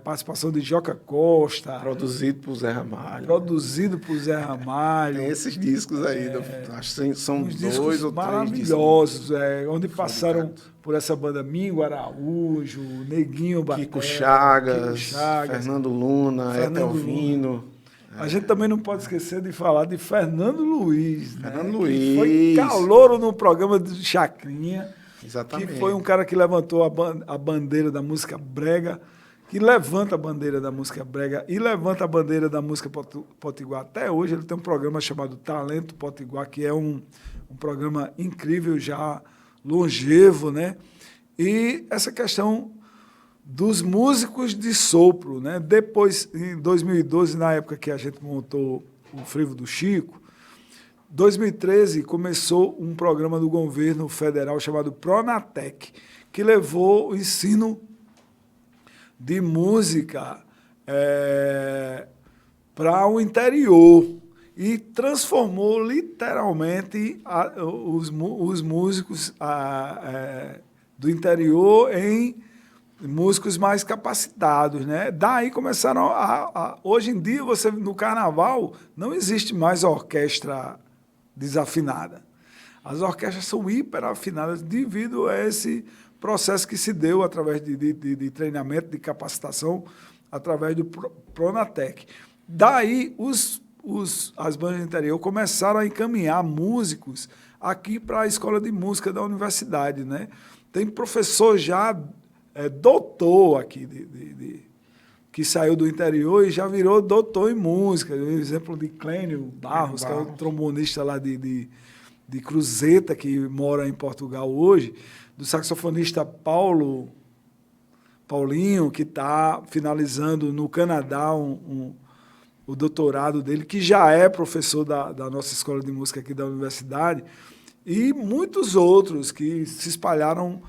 participação de Joca Costa. Produzido por Zé Ramalho. Produzido por Zé Ramalho. Tem esses discos aí, acho que são Uns 2 discos ou 3 maravilhosos, onde passaram por essa banda Mingo Araújo, Neguinho Baté, Kiko Chagas, Fernando Luna, Etelvino. A gente também não pode esquecer de falar de Fernando Luiz. Fernando né? Luiz. Que foi calouro no programa de Chacrinha. Exatamente. Que foi um cara que levantou a bandeira da música brega, que levanta a bandeira da música brega e levanta a bandeira da música potiguar. Até hoje ele tem um programa chamado Talento Potiguar, que é um programa incrível, já longevo, né? E essa questão dos músicos de sopro, né? Depois, em 2012, na época que a gente montou o Frevo do Chico, 2013 começou um programa do governo federal chamado Pronatec, que levou o ensino de música para o interior e transformou literalmente os músicos do interior em músicos mais capacitados, né? Daí começaram hoje em dia você no carnaval não existe mais orquestra desafinada. As orquestras são hiperafinadas devido a esse processo que se deu através de treinamento, de capacitação, através do Pronatec. Daí, as bandas do interior começaram a encaminhar músicos aqui para a escola de música da universidade, né? Tem professor já doutor aqui, que saiu do interior e já virou doutor em música. O exemplo de Clênio Barros, que é o trombonista lá de Cruzeta, que mora em Portugal hoje, do saxofonista Paulinho, que está finalizando no Canadá o doutorado dele, que já é professor da nossa escola de música aqui da universidade, e muitos outros que se espalharam,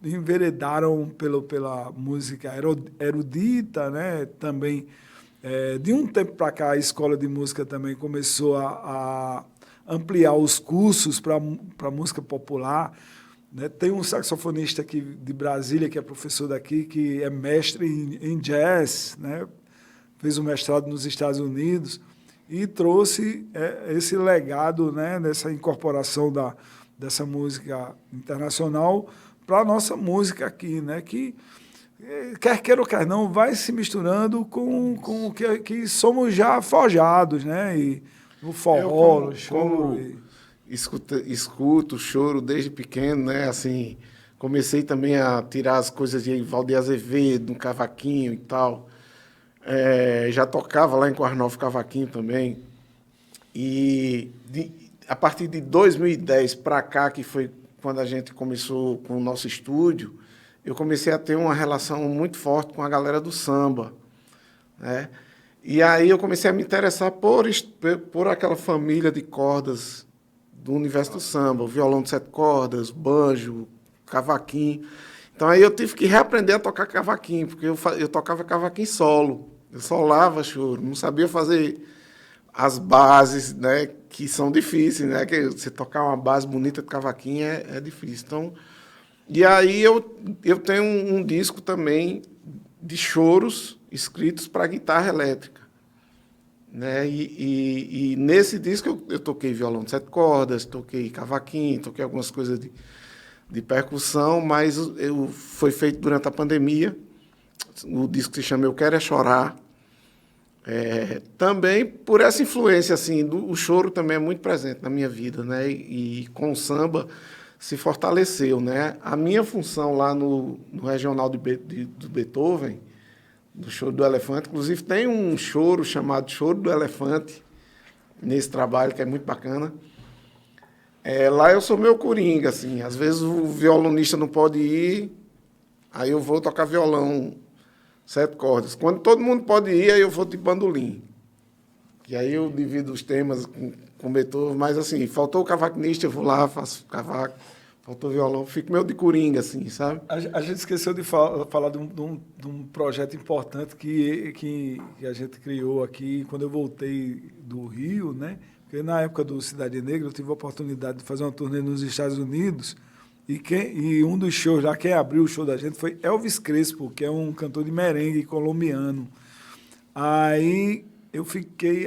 enveredaram pela música erudita, né? Também, de um tempo para cá, a escola de música também começou a ampliar os cursos para música popular, né? Tem um saxofonista aqui de Brasília, que é professor daqui, que é mestre em jazz, né? Fez um mestrado nos Estados Unidos e trouxe esse legado, né? Dessa incorporação dessa música internacional para a nossa música aqui, né? Que, quer queira ou quer não, vai se misturando com o que somos já forjados, né? E no forró, no choro. Escuto choro desde pequeno, né? Assim, comecei também a tirar as coisas de Valdir Azevedo, no cavaquinho e tal. Já tocava lá em Quarnalf cavaquinho também. E a partir de 2010 para cá, que foi quando a gente começou com o nosso estúdio, eu comecei a ter uma relação muito forte com a galera do samba, né? E aí eu comecei a me interessar por aquela família de cordas do universo do samba, o violão de 7 cordas, banjo, cavaquinho. Então aí eu tive que reaprender a tocar cavaquinho, porque eu tocava cavaquinho solo, eu solava choro, não sabia fazer as bases, né, que são difíceis, né, que você tocar uma base bonita de cavaquinho é difícil. Então, e aí eu tenho um disco também de choros escritos para guitarra elétrica, né, e nesse disco eu toquei violão de 7 cordas, toquei cavaquinho, toquei algumas coisas de percussão, mas foi feito durante a pandemia. O disco se chama Eu Quero É Chorar. Também por essa influência, assim, o choro também é muito presente na minha vida, né? E com o samba se fortaleceu, né? A minha função lá no regional do Beethoven, do Choro do Elefante, inclusive tem um choro chamado Choro do Elefante nesse trabalho, que é muito bacana. Lá eu sou meu coringa, assim, às vezes o violonista não pode ir, aí eu vou tocar violão 7 cordas. Quando todo mundo pode ir, aí eu vou de bandolim. E aí eu divido os temas com Beethoven, mas assim, faltou o cavaquinista, eu vou lá, faço cavaco, faltou violão, fico meio de coringa, assim, sabe? A gente esqueceu de falar de um projeto importante que a gente criou aqui quando eu voltei do Rio, né? Porque na época do Cidade Negra eu tive a oportunidade de fazer uma turnê nos Estados Unidos, E um dos shows lá, quem abriu o show da gente foi Elvis Crespo, que é um cantor de merengue colombiano. Aí eu fiquei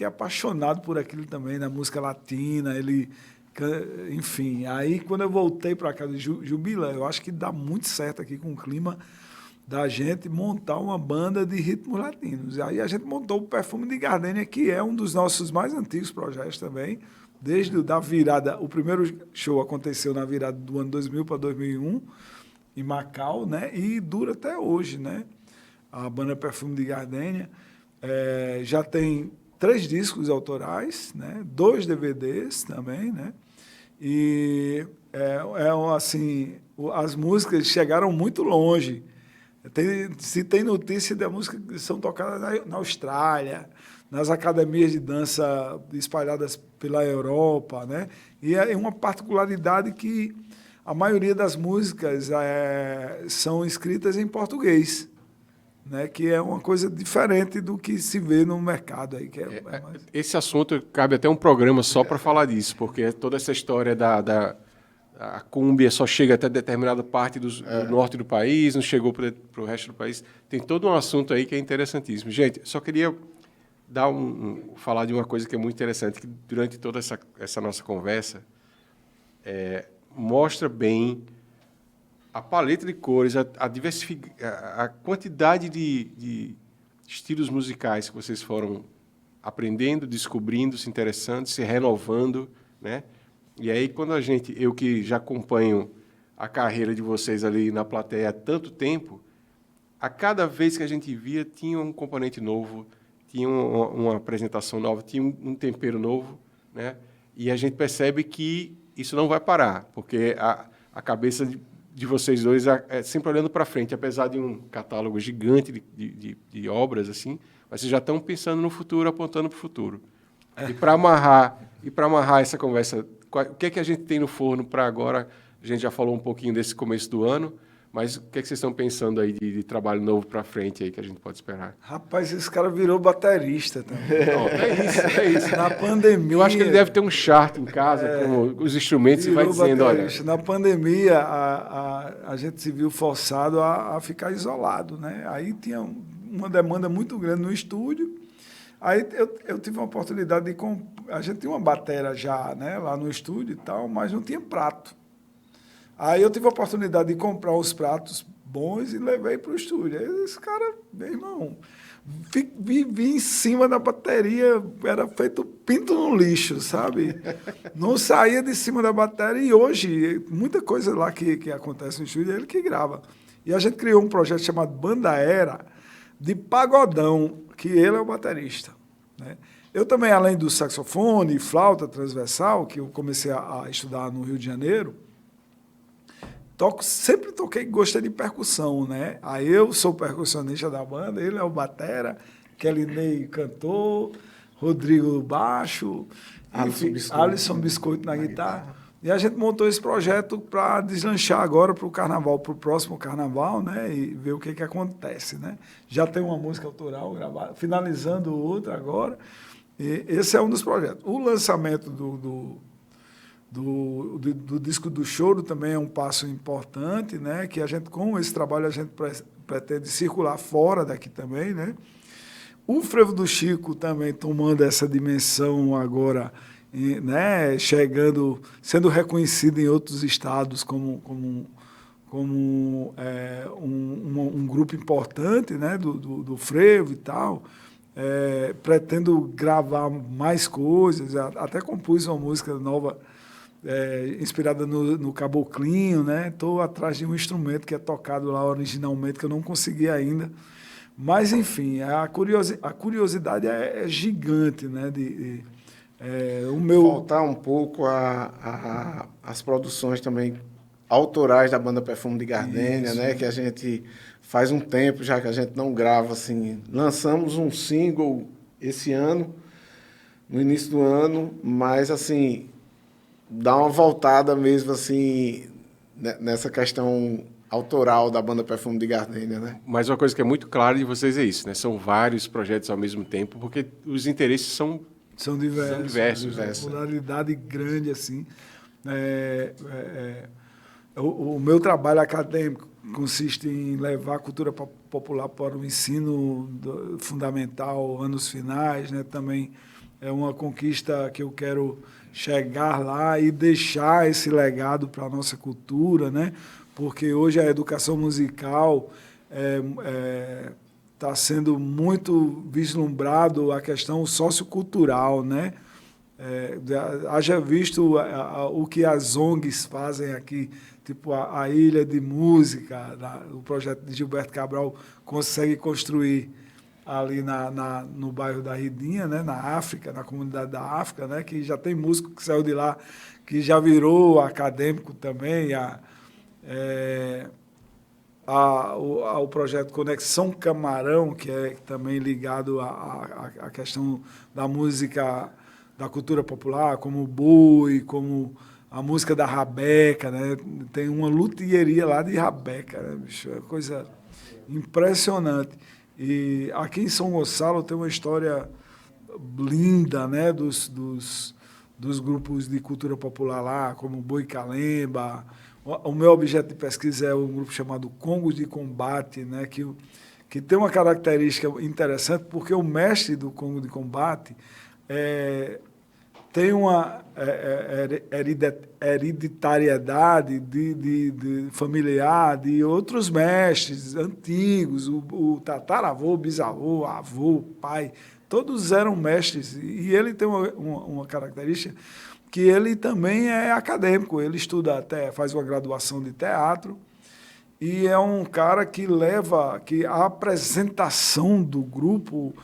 apaixonado por aquilo também, na música latina, enfim. Aí quando eu voltei para casa de Jubila, eu acho que dá muito certo aqui com o clima da gente montar uma banda de ritmos latinos. Aí a gente montou o Perfume de Gardênia, que é um dos nossos mais antigos projetos também, desde da virada. O primeiro show aconteceu na virada do ano 2000 para 2001, em Macau, né? E dura até hoje, né? A banda Perfume de Gardênia já tem 3 discos autorais, né? 2 DVDs também, né? E assim, as músicas chegaram muito longe. Se tem notícia da música que são tocadas na Austrália, nas academias de dança espalhadas pela Europa, né? E é uma particularidade que a maioria das músicas são escritas em português, né? Que é uma coisa diferente do que se vê no mercado aí. Esse assunto cabe até um programa só para falar disso, porque toda essa história a cúmbia só chega até determinada parte do norte do país, não chegou para o resto do país. Tem todo um assunto aí que é interessantíssimo. Gente, só queria falar de uma coisa que é muito interessante, que durante toda essa nossa conversa mostra bem a paleta de cores, a quantidade de estilos musicais que vocês foram aprendendo, descobrindo, se interessando, se renovando, né? E aí, quando eu que já acompanho a carreira de vocês ali na plateia há tanto tempo, a cada vez que a gente via, tinha um componente novo, tinha uma apresentação nova, tinha um tempero novo, né? E a gente percebe que isso não vai parar, porque a cabeça de vocês dois é sempre olhando para frente, apesar de um catálogo gigante de obras, assim, mas vocês já estão pensando no futuro, apontando para o futuro. E para amarrar essa conversa, o que é que a gente tem no forno para agora? A gente já falou um pouquinho desse começo do ano, mas o que é que vocês estão pensando aí de trabalho novo para frente aí que a gente pode esperar? Rapaz, esse cara virou baterista também. Não, é isso. Na pandemia... Eu acho que ele deve ter um chart em casa com os instrumentos e vai dizendo, baterista. Olha... Na pandemia, a gente se viu forçado a ficar isolado, né? Aí tinha uma demanda muito grande no estúdio. Aí eu tive uma oportunidade de... A gente tinha uma bateria já, né, lá no estúdio e tal, mas não tinha prato. Aí eu tive a oportunidade de comprar os pratos bons e levei para o estúdio. Aí esse cara, meu irmão, vivi em cima da bateria, era feito pinto no lixo, sabe? Não saía de cima da bateria e hoje, muita coisa lá que acontece no estúdio é ele que grava. E a gente criou um projeto chamado Banda Era, de pagodão, que ele é o baterista, né? Eu também, além do saxofone e flauta transversal, que eu comecei a estudar no Rio de Janeiro, sempre gostei de percussão, né? Aí eu sou percussionista da banda, ele é o batera, Kelly Ney cantor, Rodrigo baixo, Alisson Biscoito na guitarra. E a gente montou esse projeto para deslanchar agora para o carnaval, para o próximo carnaval, né? E ver o que acontece, né? Já tem uma música autoral gravada, finalizando outra agora. E esse é um dos projetos. O lançamento do disco do Choro também é um passo importante, né? Que a gente, com esse trabalho, a gente pretende circular fora daqui também, né? O Frevo do Chico também tomando essa dimensão agora, né? Chegando, sendo reconhecido em outros estados como um grupo importante, né? do Frevo e tal. Pretendo gravar mais coisas, até compus uma música nova inspirada no caboclinho, né? Estou atrás de um instrumento que é tocado lá originalmente, que eu não consegui ainda. Mas, enfim, a curiosidade é gigante, né? Voltar um pouco as produções também autorais da banda Perfume de Gardênia, isso, né? Que a gente faz um tempo já que a gente não grava, assim. Lançamos um single esse ano, no início do ano, mas, assim, dá uma voltada mesmo, assim, nessa questão autoral da banda Perfume de Gardênia, né? Mas uma coisa que é muito clara de vocês é isso, né? São vários projetos ao mesmo tempo, porque os interesses são diversos. Popularidade grande, assim. o meu trabalho acadêmico consiste em levar a cultura popular para o ensino fundamental, anos finais, né? Também é uma conquista que eu quero chegar lá e deixar esse legado para a nossa cultura, né? Porque hoje a educação musical está sendo muito vislumbrado a questão sociocultural, né? Haja visto o que as ONGs fazem aqui, tipo a Ilha de Música, o projeto de Gilberto Cabral consegue construir ali no bairro da Ridinha, né, na África, na comunidade da África, né, que já tem músico que saiu de lá, que já virou acadêmico também, o projeto Conexão Camarão, que é também ligado à questão da música, da cultura popular, como o boi, como a música da rabeca, né? Tem uma luthieria lá de rabeca, né, bicho? É coisa impressionante. E aqui em São Gonçalo tem uma história linda, né, dos grupos de cultura popular lá, como o Boi Calemba. O meu objeto de pesquisa é um grupo chamado Congos de Combate, né, que tem uma característica interessante, porque o mestre do Congo de Combate tem uma hereditariedade de familiar de outros mestres antigos, o tataravô, o bisavô, avô, pai, todos eram mestres. E ele tem uma característica que ele também é acadêmico, ele estuda até, faz uma graduação de teatro, e é um cara que leva, que a apresentação do grupo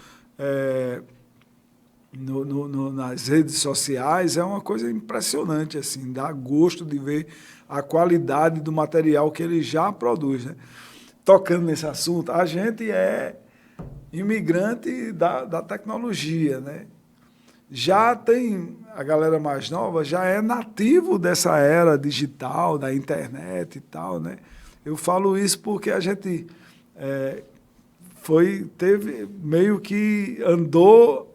nas redes sociais é uma coisa impressionante, assim, dá gosto de ver a qualidade do material que ele já produz, né? Tocando nesse assunto, a gente é imigrante da tecnologia, né? Já tem a galera mais nova, já é nativo dessa era digital, da internet e tal, né? Eu falo isso porque a gente teve meio que andou,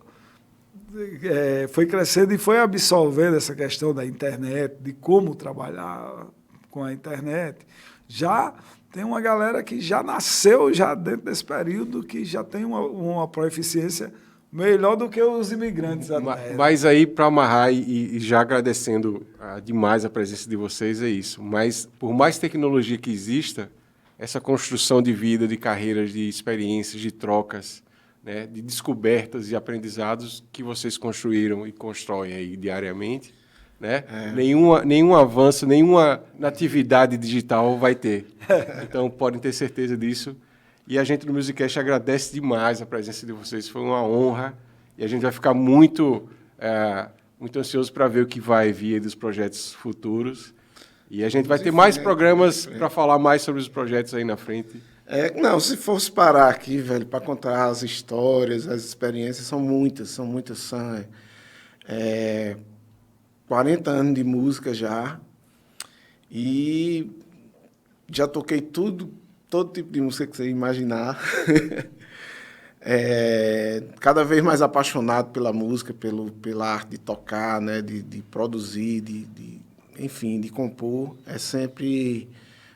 foi crescendo e foi absorvendo essa questão da internet, de como trabalhar com a internet. Já tem uma galera que já nasceu já dentro desse período, que já tem uma proeficiência melhor do que os imigrantes. Mas aí, para amarrar e já agradecendo demais a presença de vocês, é isso. Mas, por mais tecnologia que exista, essa construção de vida, de carreiras, de experiências, de trocas, né, de descobertas e aprendizados que vocês construíram e constroem aí diariamente, né? Nenhum avanço, nenhuma natividade digital vai ter. Então, podem ter certeza disso. E a gente no Musicast agradece demais a presença de vocês, foi uma honra. E a gente vai ficar muito ansioso para ver o que vai vir dos projetos futuros. E a gente vai ter mais programas para falar mais sobre os projetos aí na frente. Não, se fosse parar aqui, velho, para contar as histórias, as experiências, são muitas. São 40 anos de música já. E já toquei todo tipo de música que você imaginar. Cada vez mais apaixonado pela música, pela arte de tocar, né, de produzir, enfim, de compor. É sempre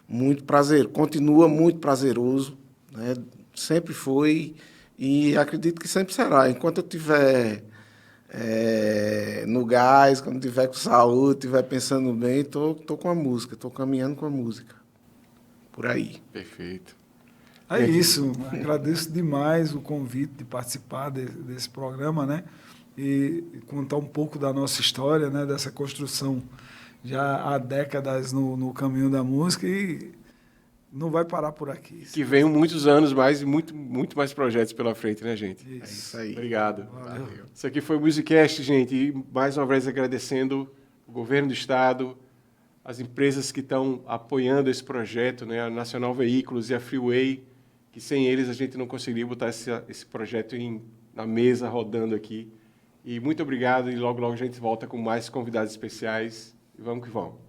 muito prazeroso, continua muito prazeroso, né? Sempre foi e acredito que sempre será. Enquanto eu estiver no gás, quando estiver com saúde, estiver pensando bem, tô com a música, estou caminhando com a música. Por aí. Perfeito. É isso. Agradeço demais o convite de participar desse programa, né? E contar um pouco da nossa história, né? Dessa construção já há décadas no caminho da música e não vai parar por aqui. Que venham muitos anos mais e muito mais projetos pela frente, né, gente? Isso. É isso aí. Obrigado. Valeu. Isso aqui foi o Musicast, gente. E mais uma vez agradecendo o governo do estado, as empresas que estão apoiando esse projeto, né, a Nacional Veículos e a Freeway, que sem eles a gente não conseguiria botar esse projeto na mesa, rodando aqui. E muito obrigado, e logo a gente volta com mais convidados especiais. E vamos que vamos.